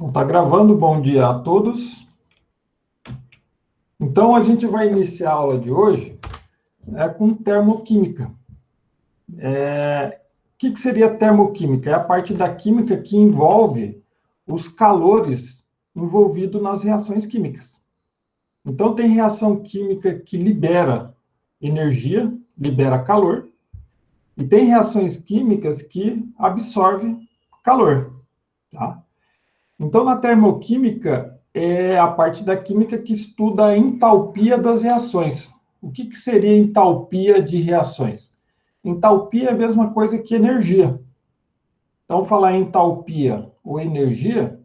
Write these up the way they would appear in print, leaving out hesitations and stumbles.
Está gravando, bom dia a todos. Então, a gente vai iniciar a aula de hoje com termoquímica. O que seria termoquímica? É a parte da química que envolve os calores envolvidos nas reações químicas. Então, tem reação química que libera energia, libera calor, e tem reações químicas que absorvem calor, tá? Então, na termoquímica, é a parte da química que estuda a entalpia das reações. O que seria entalpia de reações? Entalpia é a mesma coisa que energia. Então, falar em entalpia ou energia,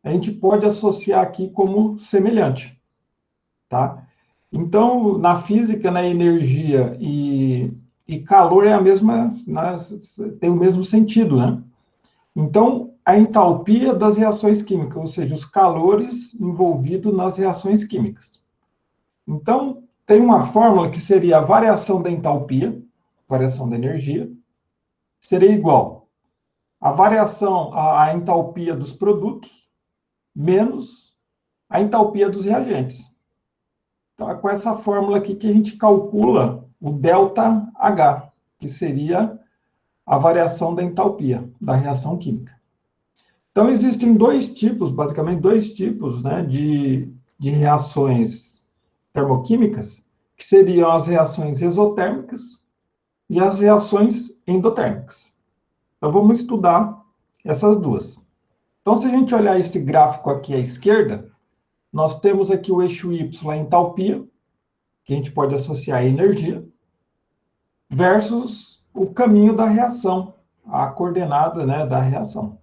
a gente pode associar aqui como semelhante, tá? Então, na física, na energia e calor é a mesma, tem o mesmo sentido, né? Então, a entalpia das reações químicas, ou seja, os calores envolvidos nas reações químicas. Então, tem uma fórmula que seria a variação da entalpia, variação da energia, seria igual a variação, a entalpia dos produtos, menos a entalpia dos reagentes. Então, é com essa fórmula aqui que a gente calcula o ΔH, que seria a variação da entalpia da reação química. Então, existem dois tipos, basicamente dois tipos, né, de reações termoquímicas, que seriam as reações exotérmicas e as reações endotérmicas. Então, vamos estudar essas duas. Então, se a gente olhar esse gráfico aqui à esquerda, nós temos aqui o eixo Y, a entalpia, que a gente pode associar à energia, versus o caminho da reação, a coordenada, né, da reação.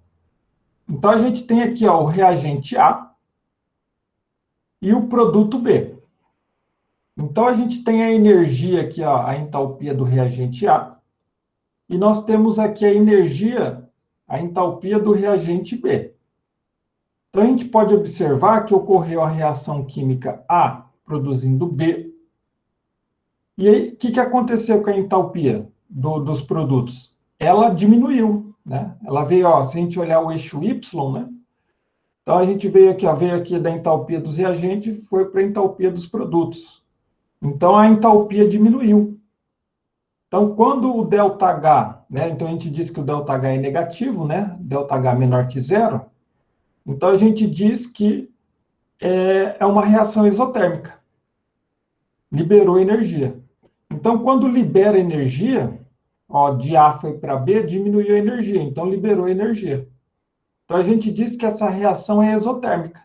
Então, a gente tem aqui o reagente A e o produto B. Então, a gente tem a energia aqui, a entalpia do reagente A, e nós temos aqui a energia, a entalpia do reagente B. Então, a gente pode observar que ocorreu a reação química A produzindo B. E aí, o que aconteceu com a entalpia dos produtos? Ela diminuiu, né? Ela veio, se a gente olhar o eixo Y, né? Então, a gente veio aqui da entalpia dos reagentes e foi para a entalpia dos produtos. Então, a entalpia diminuiu. Então, quando o ΔH, né? Então, a gente diz que o ΔH é negativo, né? ΔH menor que zero. Então, a gente diz que é uma reação exotérmica. Liberou energia. Então, quando libera energia, de A foi para B, diminuiu a energia. Então, liberou energia. Então, a gente diz que essa reação é exotérmica.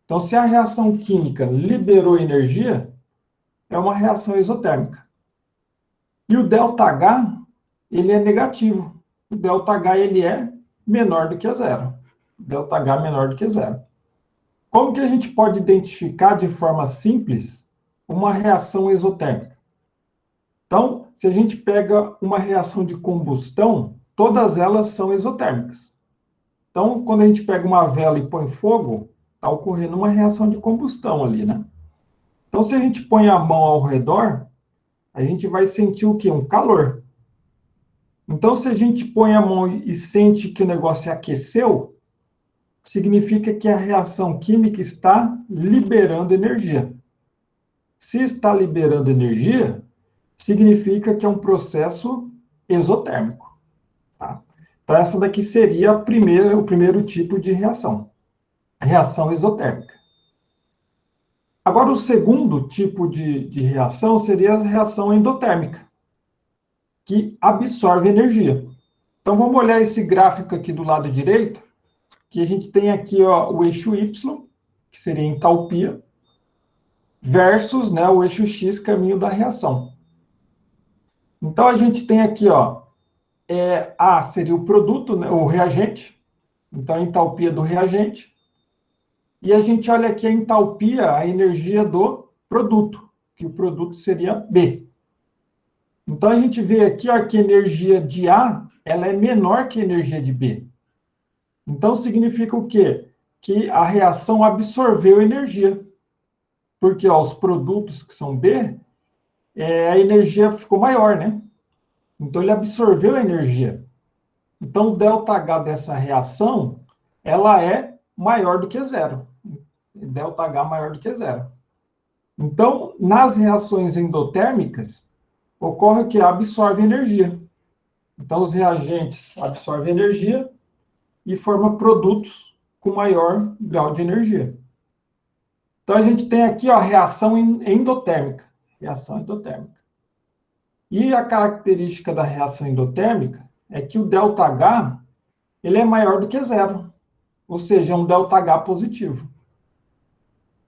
Então, se a reação química liberou energia, é uma reação exotérmica. E o ΔH, ele é negativo. O ΔH, ele é menor do que zero. O ΔH é menor do que zero. Como que a gente pode identificar de forma simples uma reação exotérmica? Então, se a gente pega uma reação de combustão, todas elas são exotérmicas. Então, quando a gente pega uma vela e põe fogo, está ocorrendo uma reação de combustão ali, né? Então, se a gente põe a mão ao redor, a gente vai sentir o quê? Um calor. Então, se a gente põe a mão e sente que o negócio aqueceu, significa que a reação química está liberando energia. Se está liberando energia, significa que é um processo exotérmico. Tá? Então, essa daqui seria o primeiro tipo de reação. Reação exotérmica. Agora, o segundo tipo de reação seria a reação endotérmica, que absorve energia. Então, vamos olhar esse gráfico aqui do lado direito, que a gente tem aqui o eixo Y, que seria entalpia, versus, né, o eixo X, caminho da reação. Então, a gente tem aqui, A seria o produto, né, o reagente, então a entalpia do reagente, e a gente olha aqui a entalpia, a energia do produto, que o produto seria B. Então, a gente vê aqui que a energia de A ela é menor que a energia de B. Então, significa o quê? Que a reação absorveu energia. Porque os produtos que são B, a energia ficou maior, né? Então, ele absorveu a energia. Então, o ΔH dessa reação, ela é maior do que zero. ΔH maior do que zero. Então, nas reações endotérmicas, ocorre que absorve energia. Então, os reagentes absorvem energia e formam produtos com maior grau de energia. Então, a gente tem aqui a reação endotérmica. Reação endotérmica. E a característica da reação endotérmica é que o ΔH ele é maior do que zero, ou seja, é um ΔH positivo.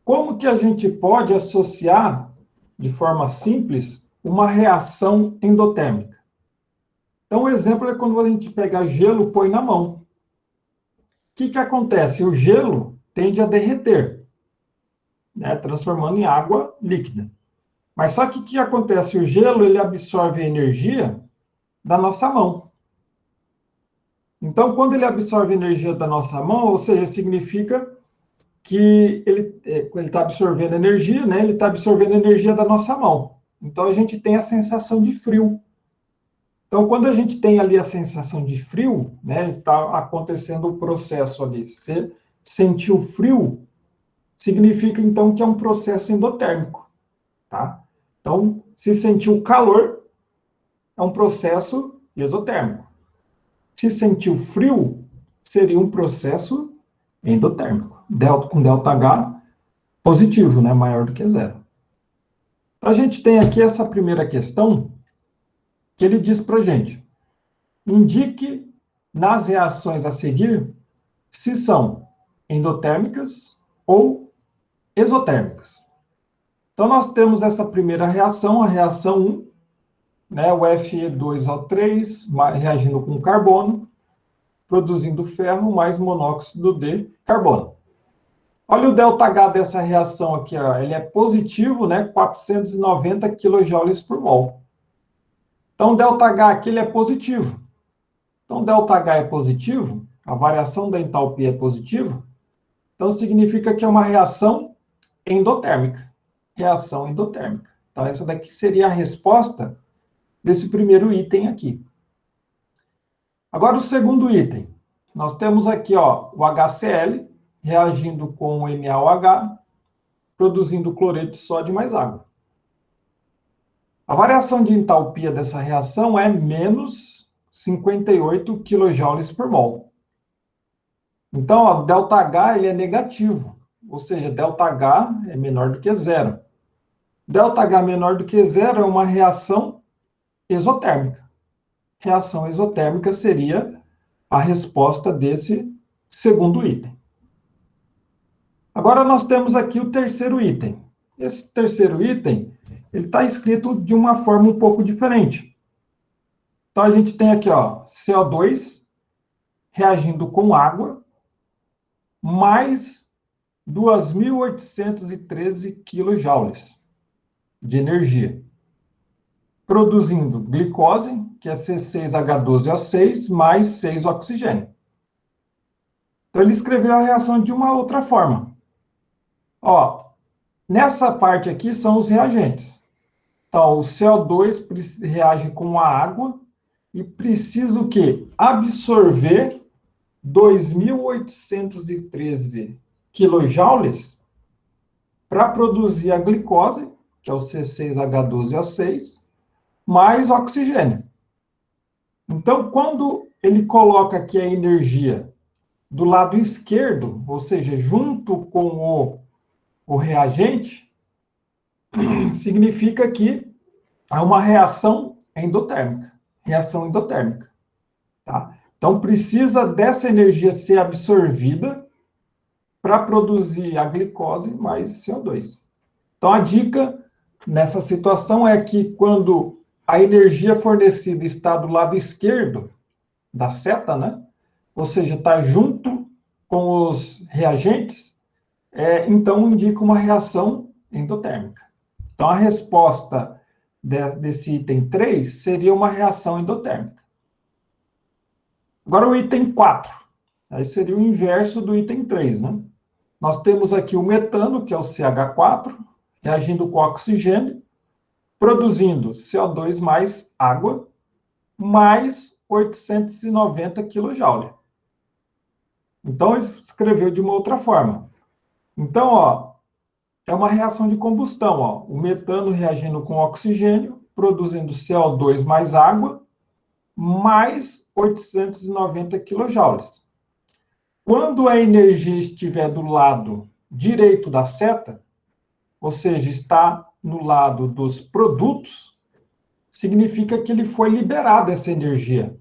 Como que a gente pode associar, de forma simples, uma reação endotérmica? Então, o exemplo é quando a gente pega gelo e põe na mão. O que acontece? O gelo tende a derreter, né, transformando em água líquida. Mas só que o que acontece? O gelo ele absorve a energia da nossa mão. Então, quando ele absorve a energia da nossa mão, ou seja, significa que ele está absorvendo energia, né? Ele está absorvendo energia da nossa mão. Então, a gente tem a sensação de frio. Então, quando a gente tem ali a sensação de frio, né? Está acontecendo o processo ali. Você sentiu frio, significa, então, que é um processo endotérmico, tá? Então, se sentiu calor, é um processo exotérmico. Se sentiu frio, seria um processo endotérmico, com ΔH positivo, né, maior do que zero. Então, a gente tem aqui essa primeira questão, que ele diz para a gente, indique nas reações a seguir se são endotérmicas ou exotérmicas. Então, nós temos essa primeira reação, a reação 1, né, o Fe2O3 reagindo com carbono, produzindo ferro mais monóxido de carbono. Olha o ΔH dessa reação aqui, ó. Ele é positivo, né, 490 kJ por mol. Então, o ΔH aqui ele é positivo. Então, ΔH é positivo, a variação da entalpia é positiva, então significa que é uma reação endotérmica. Reação endotérmica. Então, essa daqui seria a resposta desse primeiro item aqui. Agora, o segundo item. Nós temos aqui, ó, o HCl reagindo com o NaOH, produzindo cloreto de sódio mais água. A variação de entalpia dessa reação é menos 58 kJ por mol. Então, ó, ΔH ele é negativo, ou seja, ΔH é menor do que zero. ΔH menor do que zero é uma reação exotérmica. Reação exotérmica seria a resposta desse segundo item. Agora nós temos aqui o terceiro item. Esse terceiro item, ele está escrito de uma forma um pouco diferente. Então a gente tem aqui, ó, CO2 reagindo com água mais 2.813 kJ de energia, produzindo glicose, que é C6H12O6 mais 6 oxigênio. Então ele escreveu a reação de uma outra forma. Ó, nessa parte aqui são os reagentes. Então, o CO2 reage com a água e precisa o quê? Absorver 2.813 kJ para produzir a glicose, que é o C6H12O6, mais oxigênio. Então, quando ele coloca aqui a energia do lado esquerdo, ou seja, junto com o reagente, significa que há uma reação endotérmica. Reação endotérmica. Tá? Então, precisa dessa energia ser absorvida para produzir a glicose mais CO2. Então, a dica nessa situação é que quando a energia fornecida está do lado esquerdo da seta, né? Ou seja, está junto com os reagentes, então indica uma reação endotérmica. Então, a resposta desse item 3 seria uma reação endotérmica. Agora, o item 4. Aí seria o inverso do item 3, né? Nós temos aqui o metano, que é o CH4, reagindo com oxigênio, produzindo CO2 mais água, mais 890 kJ. Então, ele escreveu de uma outra forma. Então, ó, é uma reação de combustão. Ó. O metano reagindo com oxigênio, produzindo CO2 mais água, mais 890 quilojoules. Quando a energia estiver do lado direito da seta, ou seja, está no lado dos produtos, significa que ele foi liberada essa energia.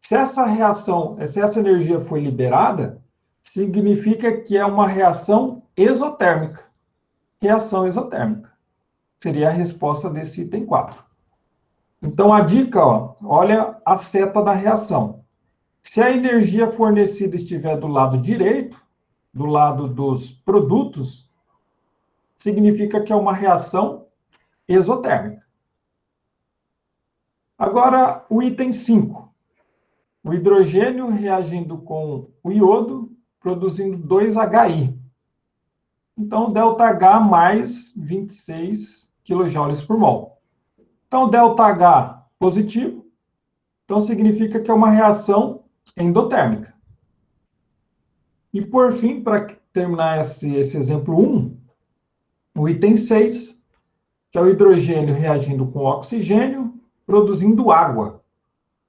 Se essa energia foi liberada, significa que é uma reação exotérmica. Reação exotérmica. Seria a resposta desse item 4. Então, a dica, ó, olha a seta da reação. Se a energia fornecida estiver do lado direito, do lado dos produtos, significa que é uma reação exotérmica. Agora, o item 5. O hidrogênio reagindo com o iodo, produzindo 2HI. Então, ΔH mais 26 kJ por mol. Então, ΔH positivo, então significa que é uma reação endotérmica. E, por fim, para terminar esse exemplo 1, o item 6, que é o hidrogênio reagindo com oxigênio, produzindo água,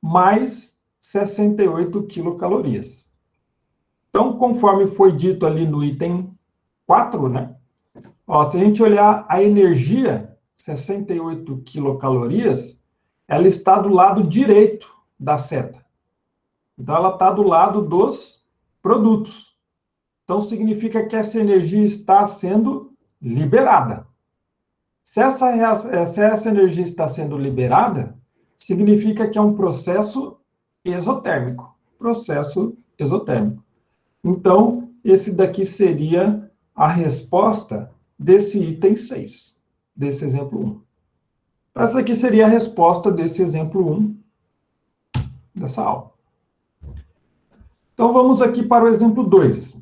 mais 68 quilocalorias. Então, conforme foi dito ali no item 4, né? Ó, se a gente olhar a energia, 68 quilocalorias, ela está do lado direito da seta. Então, ela está do lado dos produtos. Então, significa que essa energia está sendo liberada. Se essa energia está sendo liberada, significa que é um processo exotérmico. Processo exotérmico. Então, esse daqui seria a resposta desse item 6, desse exemplo 1. Essa aqui seria a resposta desse exemplo 1 dessa aula. Então, vamos aqui para o exemplo 2.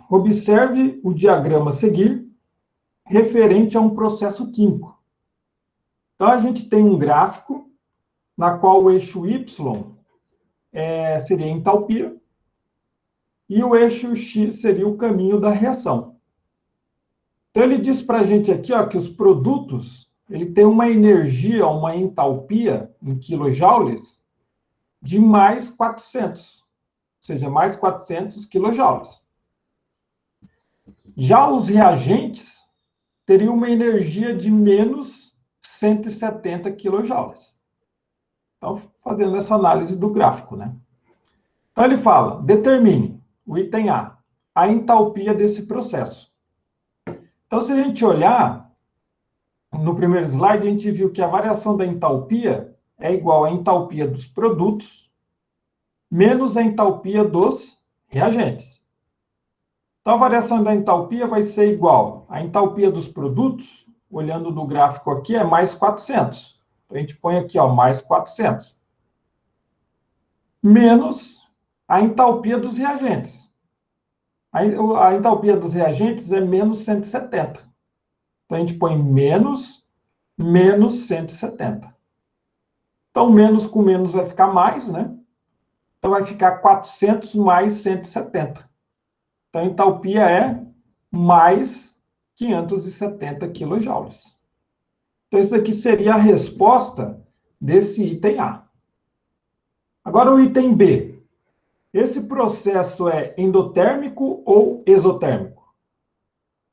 Observe o diagrama a seguir, referente a um processo químico. Então, a gente tem um gráfico, na qual o eixo Y seria a entalpia, e o eixo X seria o caminho da reação. Então, ele diz para a gente aqui ó, que os produtos ele tem uma energia, uma entalpia, em quilojoules, de mais 400, ou seja, mais 400 quilojoules. Já os reagentes teriam uma energia de menos 170 quilojoules. Então, fazendo essa análise do gráfico, né? Então, ele fala, determine, o item a entalpia desse processo. Então, se a gente olhar, no primeiro slide, a gente viu que a variação da entalpia é igual à entalpia dos produtos menos a entalpia dos reagentes. Então, a variação da entalpia vai ser igual à entalpia dos produtos, olhando no gráfico aqui, é mais 400. Então, a gente põe aqui, ó, mais 400. Menos a entalpia dos reagentes. A entalpia dos reagentes é menos 170. Então, a gente põe menos 170. Então, menos com menos vai ficar mais, né? Então, vai ficar 400 mais 170. Então, a entalpia é mais 570 quilojoules. Então, isso aqui seria a resposta desse item A. Agora, o item B. Esse processo é endotérmico ou exotérmico?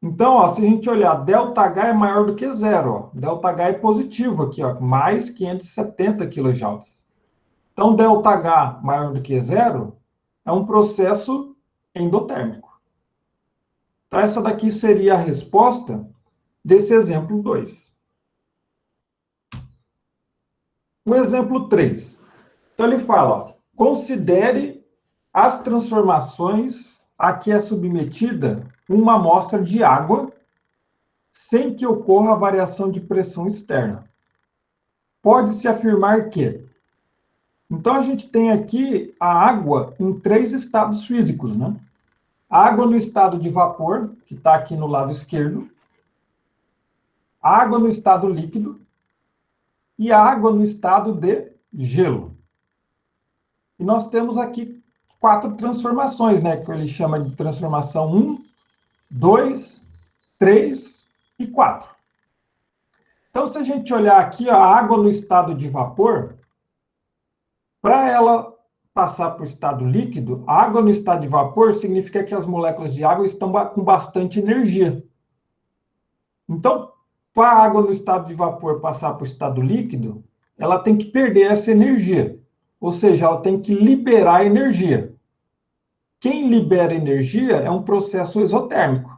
Então, ó, se a gente olhar, ΔH é maior do que zero. Ó. ΔH é positivo aqui, ó, mais 570 quilojoules. Então, ΔH maior do que zero é um processo endotérmico. Então, essa daqui seria a resposta desse exemplo 2. O exemplo 3. Então, ele fala, ó, considere as transformações a que é submetida uma amostra de água sem que ocorra variação de pressão externa. Pode-se afirmar que... Então, a gente tem aqui a água em 3 estados físicos, né? A água no estado de vapor, que está aqui no lado esquerdo, a água no estado líquido e a água no estado de gelo. E nós temos aqui 4 transformações, né? Que ele chama de transformação 1, 2, 3 e 4. Então, se a gente olhar aqui, a água no estado de vapor, para ela passar para o estado líquido, a água no estado de vapor significa que as moléculas de água estão com bastante energia. Então, para a água no estado de vapor passar para o estado líquido, ela tem que perder essa energia. Ou seja, ela tem que liberar energia. Quem libera energia é um processo exotérmico.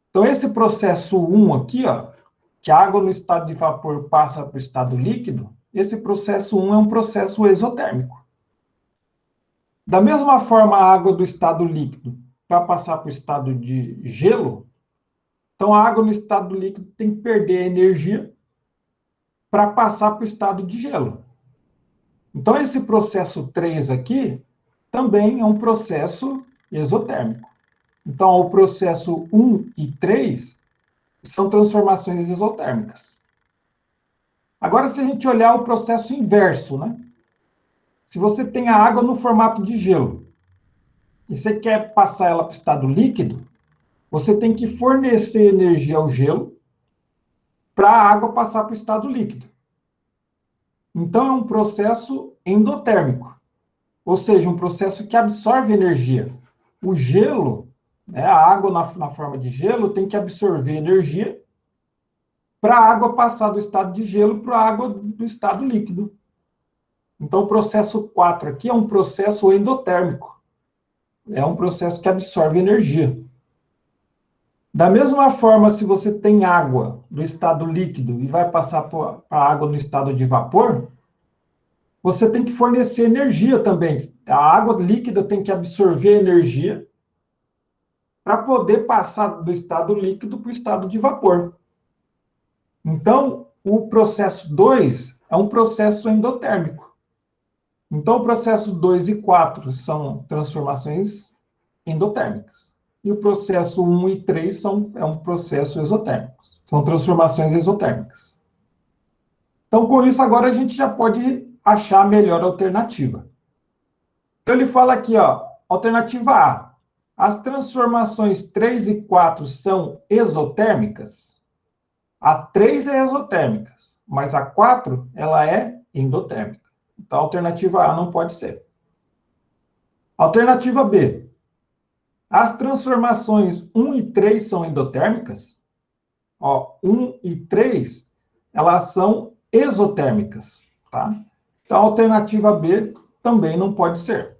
Então, esse processo 1 aqui, ó, que a água no estado de vapor passa para o estado líquido, esse processo 1 é um processo exotérmico. Da mesma forma, a água do estado líquido, para passar para o estado de gelo, então a água no estado líquido tem que perder energia para passar para o estado de gelo. Então, esse processo 3 aqui também é um processo exotérmico. Então, o processo 1 e 3 são transformações exotérmicas. Agora, se a gente olhar o processo inverso, né? Se você tem a água no formato de gelo e você quer passar ela para o estado líquido, você tem que fornecer energia ao gelo para a água passar para o estado líquido. Então, é um processo endotérmico, ou seja, um processo que absorve energia. O gelo, né, a água na forma de gelo, tem que absorver energia para a água passar do estado de gelo para a água do estado líquido. Então, o processo 4 aqui é um processo endotérmico. É um processo que absorve energia. Da mesma forma, se você tem água no estado líquido e vai passar para a água no estado de vapor, você tem que fornecer energia também. A água líquida tem que absorver energia para poder passar do estado líquido para o estado de vapor. Então, o processo 2 é um processo endotérmico. Então, o processo 2 e 4 são transformações endotérmicas. E o processo 1 e 3 é um processo exotérmico. São transformações exotérmicas. Então, com isso, agora a gente já pode achar a melhor alternativa. Então, ele fala aqui, ó, alternativa A. As transformações 3 e 4 são exotérmicas? A 3 é exotérmica, mas a 4 ela é endotérmica. Então, a alternativa A não pode ser. Alternativa B. As transformações 1 e 3 são endotérmicas? Ó, 1 e 3, elas são exotérmicas, tá? Então, a alternativa B também não pode ser.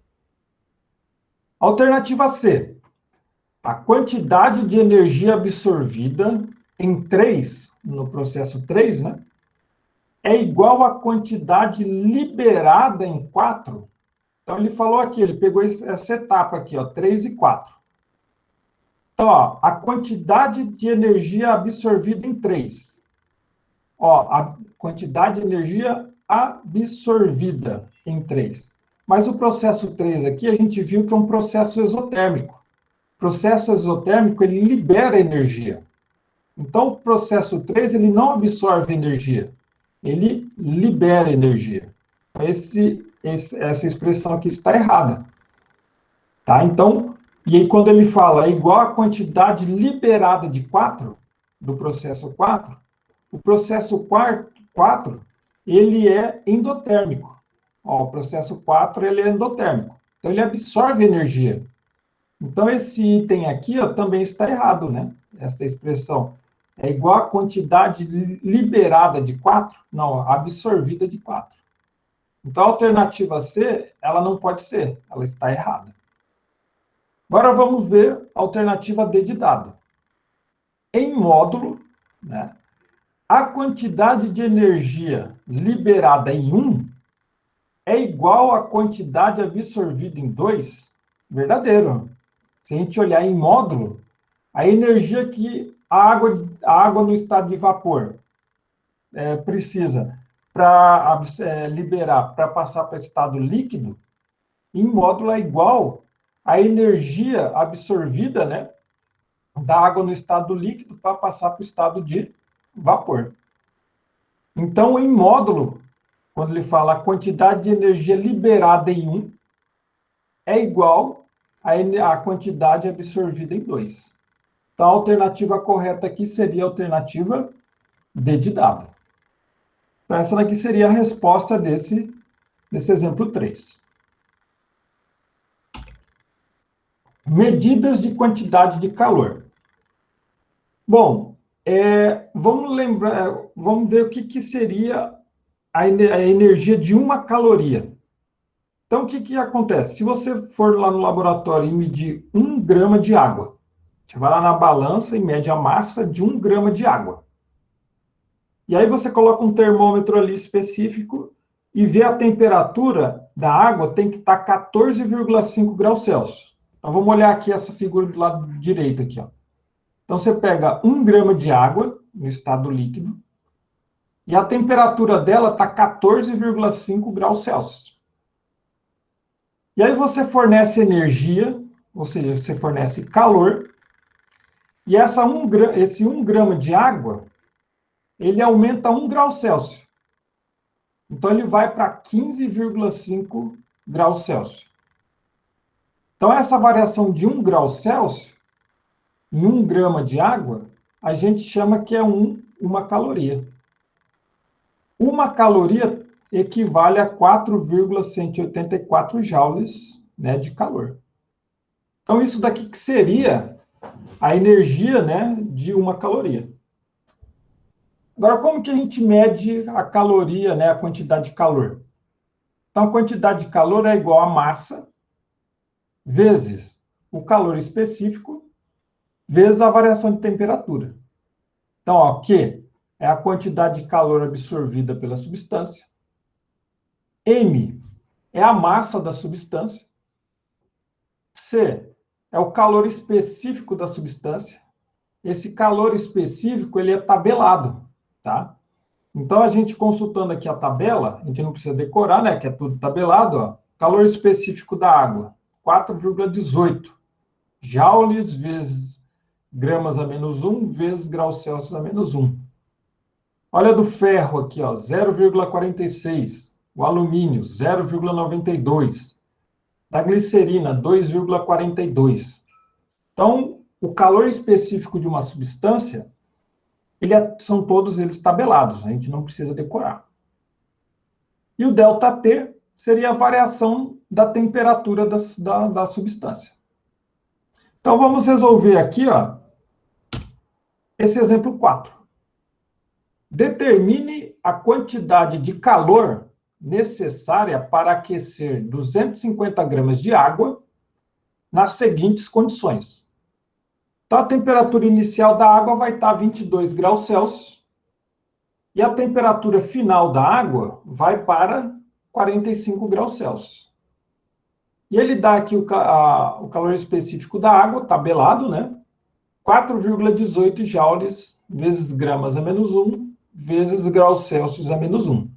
Alternativa C. A quantidade de energia absorvida em 3, no processo 3, né? É igual à quantidade liberada em 4. Então, ele falou aqui, ele pegou essa etapa aqui, ó, 3 e 4. Então, ó, a quantidade de energia absorvida em 3. Ó, a quantidade de energia absorvida em 3. Mas o processo 3 aqui, a gente viu que é um processo exotérmico. O processo exotérmico, ele libera energia. Então, o processo 3, ele não absorve energia. Ele libera energia. Essa expressão aqui está errada. Tá? Então, e aí quando ele fala é igual à quantidade liberada de 4, do processo 4, o processo 4, ele é endotérmico. Ó, o processo 4, ele é endotérmico. Então, ele absorve energia. Então, esse item aqui ó, também está errado, né? Essa expressão. É igual à quantidade liberada de 4? Não, absorvida de 4. Então, a alternativa C, ela não pode ser, ela está errada. Agora vamos ver a alternativa D de dado. Em módulo, né, a quantidade de energia liberada em 1 é igual à quantidade absorvida em 2? Verdadeiro. Se a gente olhar em módulo, a energia que a água no estado de vapor precisa para liberar, para passar para estado líquido, em módulo é igual à energia absorvida, né, da água no estado líquido para passar para o estado de vapor. Então, em módulo, quando ele fala a quantidade de energia liberada em 1, é igual à quantidade absorvida em 2. Então, a alternativa correta aqui seria a alternativa D de W. Então, essa daqui seria a resposta desse exemplo 3. Medidas de quantidade de calor. Bom, vamos ver o que seria a energia de uma caloria. Então, o que acontece? Se você for lá no laboratório e medir 1 grama de água, você vai lá na balança e mede a massa de 1 grama de água. E aí você coloca um termômetro ali específico e vê a temperatura da água tem que estar 14,5 graus Celsius. Então, vamos olhar aqui essa figura do lado direito aqui, ó. Então, você pega 1 grama de água no estado líquido e a temperatura dela está 14,5 graus Celsius. E aí você fornece energia, ou seja, você fornece calor, e esse 1 grama de água, ele aumenta 1 grau Celsius. Então, ele vai para 15,5 graus Celsius. Então, essa variação de 1 grau Celsius, em 1 grama de água, a gente chama que é uma caloria. Uma caloria equivale a 4,184 joules, né, de calor. Então, isso daqui que seria a energia, né, de uma caloria. Agora, como que a gente mede a caloria, né, a quantidade de calor? Então, a quantidade de calor é igual a massa vezes o calor específico vezes a variação de temperatura. Então, ó, Q é a quantidade de calor absorvida pela substância. M é a massa da substância. C é o calor específico da substância. Esse calor específico, ele é tabelado, tá? Então, a gente consultando aqui a tabela, a gente não precisa decorar, né, que é tudo tabelado, ó. Calor específico da água, 4,18 joules vezes gramas a menos 1 vezes graus Celsius a menos 1. Olha do ferro aqui, ó, 0,46. O alumínio, 0,92. Da glicerina, 2,42. Então, o calor específico de uma substância, são todos eles tabelados, a gente não precisa decorar. E o ΔT seria a variação da temperatura da substância. Então, vamos resolver aqui, ó, esse exemplo 4. Determine a quantidade de calor necessária para aquecer 250 gramas de água nas seguintes condições. Então, a temperatura inicial da água vai estar 22 graus Celsius e a temperatura final da água vai para 45 graus Celsius. E ele dá aqui o calor específico da água, tabelado, né? 4,18 joules vezes gramas a menos 1 vezes graus Celsius a menos 1.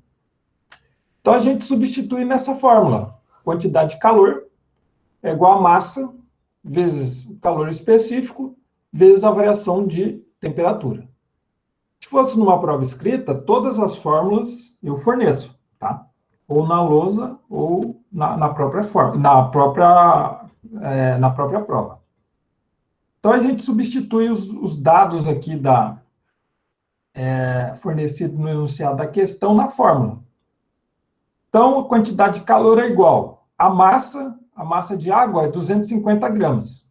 Então, a gente substitui nessa fórmula. Quantidade de calor é igual a massa vezes o calor específico vezes a variação de temperatura. Se fosse numa prova escrita, todas as fórmulas eu forneço, tá? Ou na lousa ou na própria prova. Então, a gente substitui os dados aqui fornecido no enunciado da questão na fórmula. Então, a quantidade de calor é igual a massa de água é 250 gramas,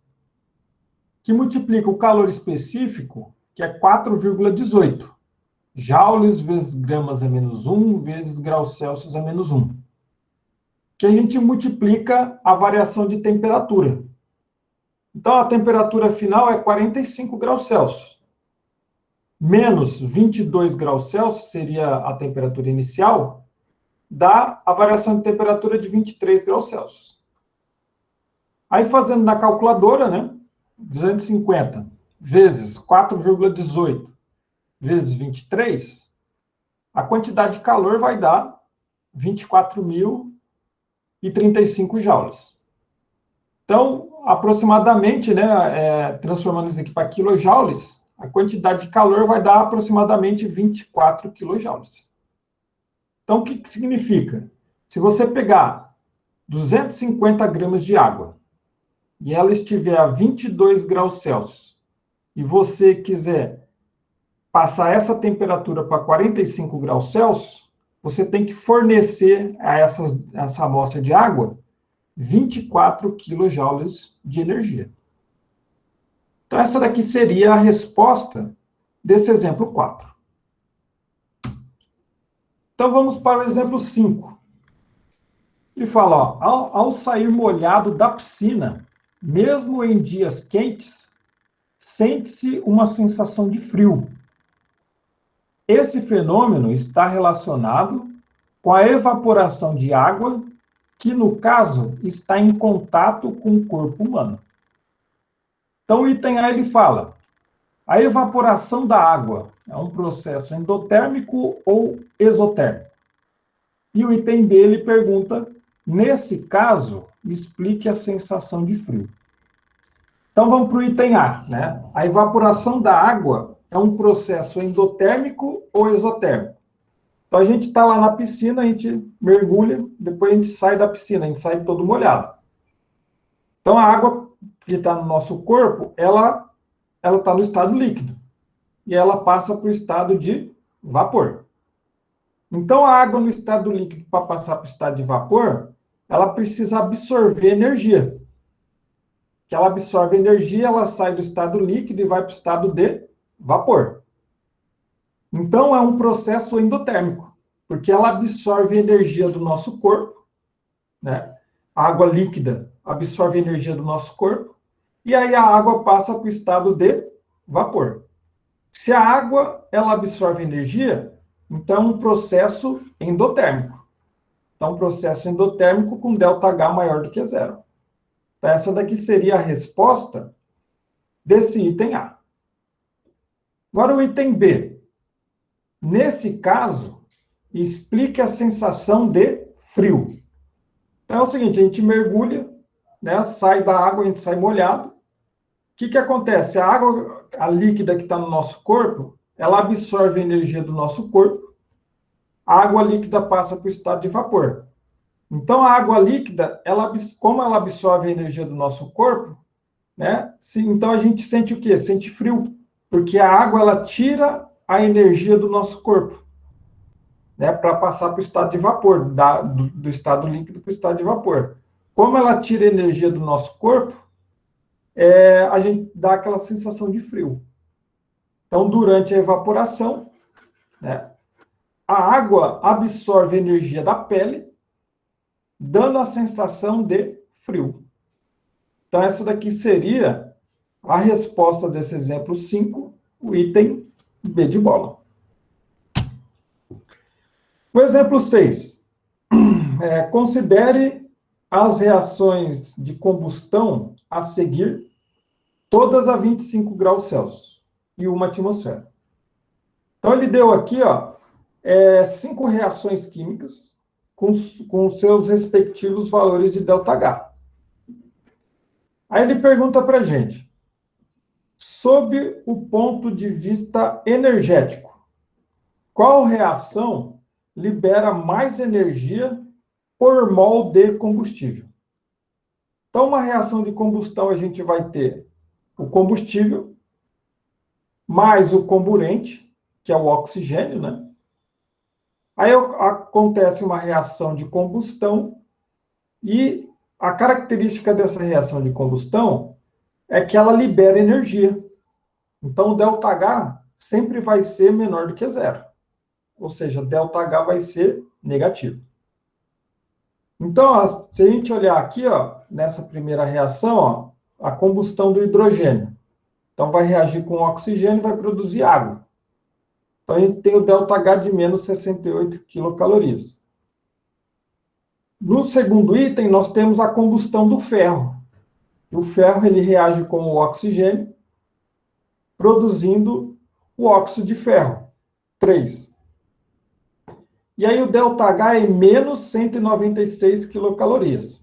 que multiplica o calor específico, que é 4,18, joules vezes gramas a menos 1 vezes graus Celsius a menos 1, que a gente multiplica a variação de temperatura. Então, a temperatura final é 45 graus Celsius. Menos 22 graus Celsius seria a temperatura inicial, dá a variação de temperatura de 23 graus Celsius. Aí, fazendo na calculadora, né, 250 vezes 4,18 vezes 23, a quantidade de calor vai dar 24.035 joules. Então, aproximadamente, né, transformando isso aqui para quilojoules, a quantidade de calor vai dar aproximadamente 24 quilojoules. Então, o que significa? Se você pegar 250 gramas de água e ela estiver a 22 graus Celsius e você quiser passar essa temperatura para 45 graus Celsius, você tem que fornecer a essa amostra de água 24 quilojoules de energia. Então, essa daqui seria a resposta desse exemplo 4. Então, vamos para o exemplo 5. Ele fala, ó, ao sair molhado da piscina, mesmo em dias quentes, sente-se uma sensação de frio. Esse fenômeno está relacionado com a evaporação de água, que, no caso, está em contato com o corpo humano. Então, o item A ele fala, a evaporação da água é um processo endotérmico ou exotérmico? E o item B ele pergunta, nesse caso, explique a sensação de frio. Então, vamos para o item A, né? A evaporação da água é um processo endotérmico ou exotérmico? Então, a gente está lá na piscina, a gente mergulha, depois a gente sai da piscina, a gente sai todo molhado. Então, a água que está no nosso corpo, ela está no estado líquido. E ela passa para o estado de vapor. Então, a água no estado líquido, para passar para o estado de vapor, ela precisa absorver energia. Que ela absorve energia, ela sai do estado líquido e vai para o estado de vapor. Então, é um processo endotérmico, porque ela absorve energia do nosso corpo, né? A água líquida absorve energia do nosso corpo, e aí a água passa para o estado de vapor. Se a água ela absorve energia, então é um processo endotérmico. Então, um processo endotérmico com ΔH maior do que zero. Então, essa daqui seria a resposta desse item A. Agora, o item B. Nesse caso, explique a sensação de frio. Então, é o seguinte, a gente mergulha, né, sai da água, a gente sai molhado. O que acontece? A água, a líquida que está no nosso corpo, ela absorve a energia do nosso corpo. A água líquida passa para o estado de vapor. Então, a água líquida, como ela absorve a energia do nosso corpo, né, então a gente sente o quê? Sente frio, porque a água ela tira a energia do nosso corpo, né, para passar para o estado de vapor, do estado líquido para o estado de vapor. Como ela tira a energia do nosso corpo, a gente dá aquela sensação de frio. Então, durante a evaporação, né, a água absorve a energia da pele, dando a sensação de frio. Então, essa daqui seria a resposta desse exemplo 5, o item B de bola. O exemplo 6. Considere as reações de combustão a seguir, todas a 25 graus Celsius e uma atmosfera. Então, ele deu aqui 5 reações químicas com seus respectivos valores de ΔH. Aí ele pergunta para a gente, sob o ponto de vista energético, qual reação libera mais energia por mol de combustível? Então, uma reação de combustão, a gente vai ter o combustível, mais o comburente, que é o oxigênio, né? Aí acontece uma reação de combustão e a característica dessa reação de combustão é que ela libera energia. Então, o ΔH sempre vai ser menor do que zero. Ou seja, ΔH vai ser negativo. Então, se a gente olhar aqui, nessa primeira reação, a combustão do hidrogênio. Então, vai reagir com o oxigênio e vai produzir água. Então, a gente tem o ΔH de menos 68 quilocalorias. No segundo item, nós temos a combustão do ferro. O ferro ele reage com o oxigênio, produzindo o óxido de ferro, 3. E aí o ΔH é menos 196 quilocalorias.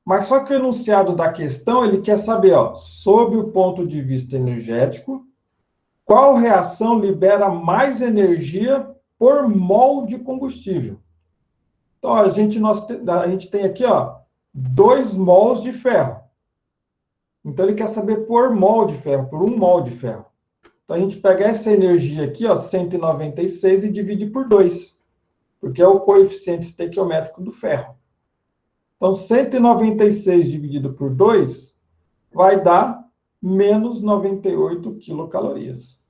Mas só que o enunciado da questão, ele quer saber, sob o ponto de vista energético, qual reação libera mais energia por mol de combustível? Então, a gente tem aqui, ó, 2 mols de ferro. Então, ele quer saber por mol de ferro, por 1 mol de ferro. Então, a gente pega essa energia aqui, ó, 196, e divide por 2, porque é o coeficiente estequiométrico do ferro. Então, 196 dividido por 2 vai dar menos 98 quilocalorias.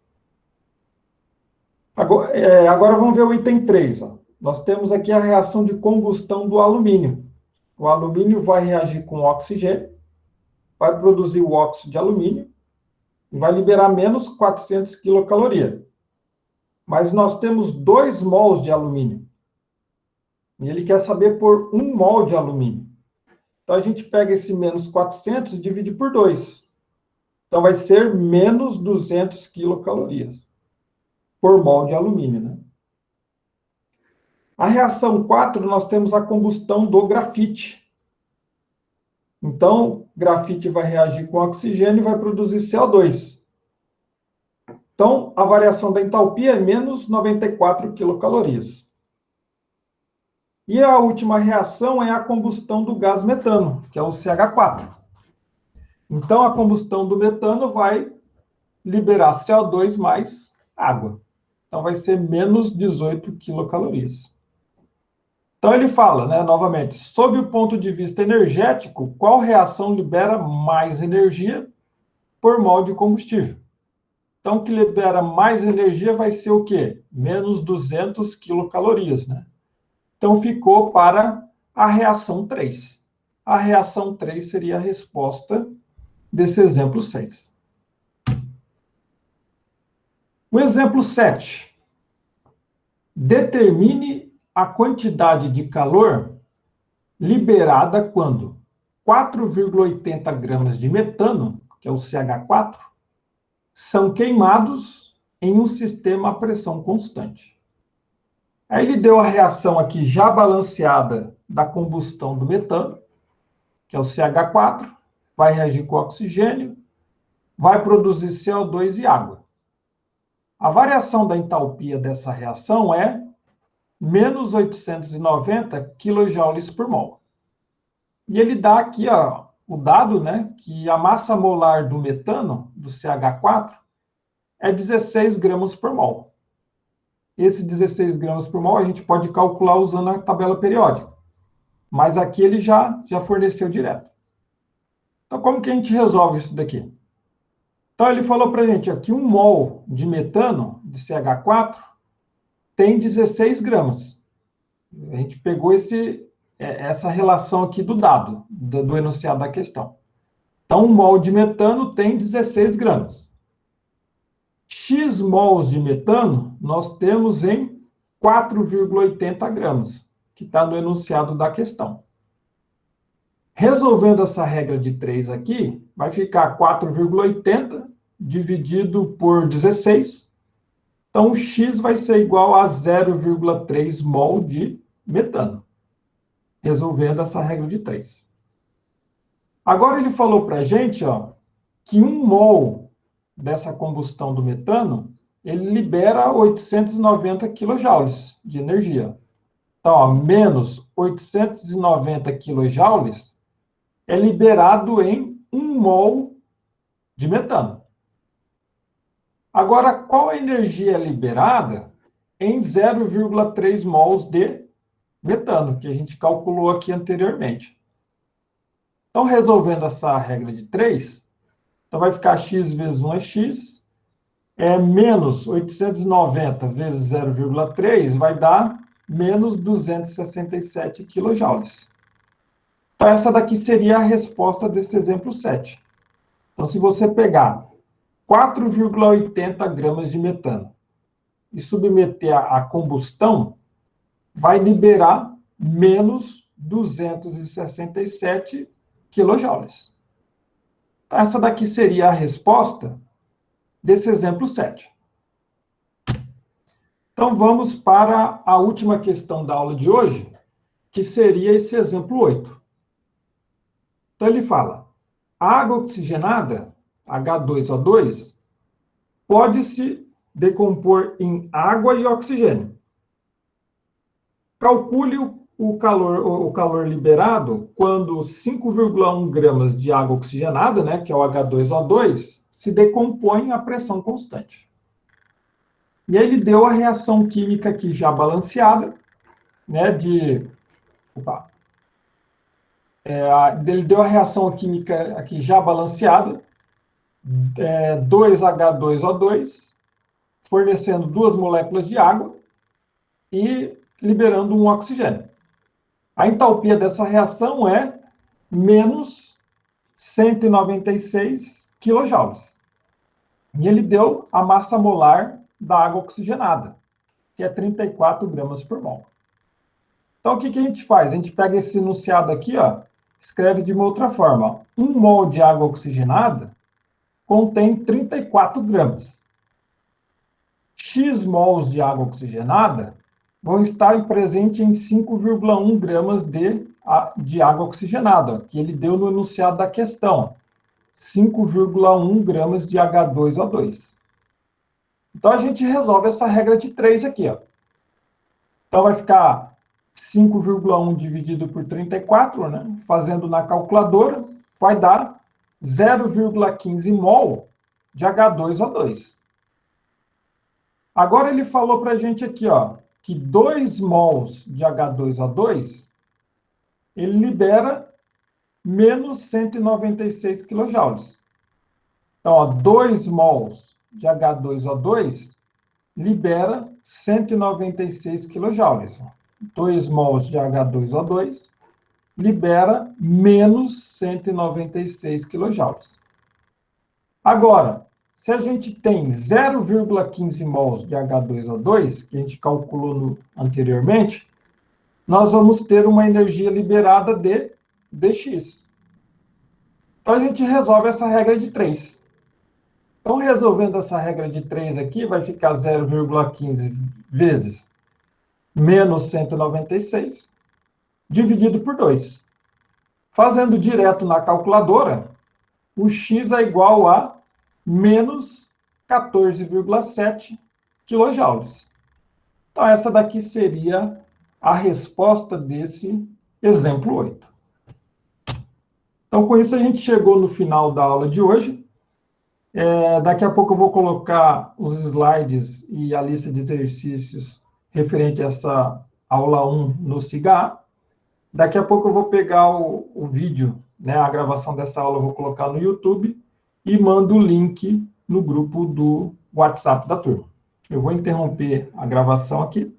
Agora vamos ver o item 3. Ó. Nós temos aqui a reação de combustão do alumínio. O alumínio vai reagir com oxigênio, vai produzir o óxido de alumínio e vai liberar menos 400 quilocalorias. Mas nós temos 2 mols de alumínio. E ele quer saber por 1 mol de alumínio. Então, a gente pega esse menos 400 e divide por 2. Então, vai ser menos 200 quilocalorias por mol de alumínio, né? A reação 4, nós temos a combustão do grafite. Então, grafite vai reagir com oxigênio e vai produzir CO2. Então, a variação da entalpia é menos 94 quilocalorias. E a última reação é a combustão do gás metano, que é o CH4. Então, a combustão do metano vai liberar CO2 mais água. Então, vai ser menos 18 quilocalorias. Então, ele fala, né, novamente, sob o ponto de vista energético, qual reação libera mais energia por mol de combustível? Então, o que libera mais energia vai ser o quê? Menos 200 quilocalorias, né? Então, ficou para a reação 3. A reação 3 seria a resposta desse exemplo 6. O exemplo 7. Determine a quantidade de calor liberada quando 4,80 gramas de metano, que é o CH4, são queimados em um sistema a pressão constante. Aí ele deu a reação aqui já balanceada da combustão do metano, que é o CH4, vai reagir com oxigênio, vai produzir CO2 e água. A variação da entalpia dessa reação é menos 890 kJ por mol. E ele dá aqui ó, o dado, né, que a massa molar do metano, do CH4, é 16 gramas por mol. Esse 16 gramas por mol a gente pode calcular usando a tabela periódica. Mas aqui ele já forneceu direto. Então, como que a gente resolve isso daqui? Então, ele falou para a gente aqui, 1 mol de metano, de CH4, tem 16 gramas. A gente pegou essa relação aqui do dado, do enunciado da questão. Então, 1 mol de metano tem 16 gramas. X mols de metano, nós temos em 4,80 gramas, que está no enunciado da questão. Resolvendo essa regra de 3 aqui, vai ficar 4,80 dividido por 16. Então, o X vai ser igual a 0,3 mol de metano. Resolvendo essa regra de 3. Agora, ele falou para a gente ó, que 1 mol dessa combustão do metano, ele libera 890 kJ de energia. Então, ó, menos 890 kJ é liberado em 1 mol de metano. Agora, qual a energia liberada em 0,3 mols de metano, que a gente calculou aqui anteriormente? Então, resolvendo essa regra de 3, então vai ficar x vezes 1 é x, menos 890 vezes 0,3 vai dar menos 267 kJ. Então, essa daqui seria a resposta desse exemplo 7. Então, se você pegar 4,80 gramas de metano e submeter à combustão, vai liberar menos 267 kJ. Então, essa daqui seria a resposta desse exemplo 7. Então, vamos para a última questão da aula de hoje, que seria esse exemplo 8. Então, ele fala, a água oxigenada, H2O2, pode se decompor em água e oxigênio. Calcule o calor liberado quando 5,1 gramas de água oxigenada, né, que é o H2O2, se decompõe a pressão constante. E aí ele deu a reação química aqui já balanceada, né, ele deu a reação química aqui já balanceada, 2H2O2, fornecendo 2 moléculas de água e liberando um oxigênio. A entalpia dessa reação é menos 196 kJ. E ele deu a massa molar da água oxigenada, que é 34 gramas por mol. Então, o que a gente faz? A gente pega esse enunciado aqui, ó, escreve de uma outra forma. 1 mol de água oxigenada contém 34 gramas. X mols de água oxigenada vão estar presentes em 5,1 gramas de água oxigenada, que ele deu no enunciado da questão. 5,1 gramas de H2O2. Então, a gente resolve essa regra de 3 aqui, ó. Então, vai ficar 5,1 dividido por 34, né? Fazendo na calculadora, vai dar 0,15 mol de H2O2. Agora, ele falou para a gente aqui, ó, que 2 mols de H2O2, ele libera menos 196 kJ. Então, ó, 2 mols de H2O2 libera 196 kJ. 2 mols de H2O2 libera menos 196 kJ. Agora, se a gente tem 0,15 mols de H2O2, que a gente calculou anteriormente, nós vamos ter uma energia liberada de dx. Então, a gente resolve essa regra de 3. Então, resolvendo essa regra de 3 aqui, vai ficar 0,15 vezes menos 196, dividido por 2. Fazendo direto na calculadora, o x é igual a menos 14,7 kJ. Então, essa daqui seria a resposta desse exemplo 8. Então, com isso, a gente chegou no final da aula de hoje. Daqui a pouco eu vou colocar os slides e a lista de exercícios referente a essa aula 1 no SIGA. Daqui a pouco eu vou pegar o vídeo, né, a gravação dessa aula eu vou colocar no YouTube e mando o link no grupo do WhatsApp da turma. Eu vou interromper a gravação aqui.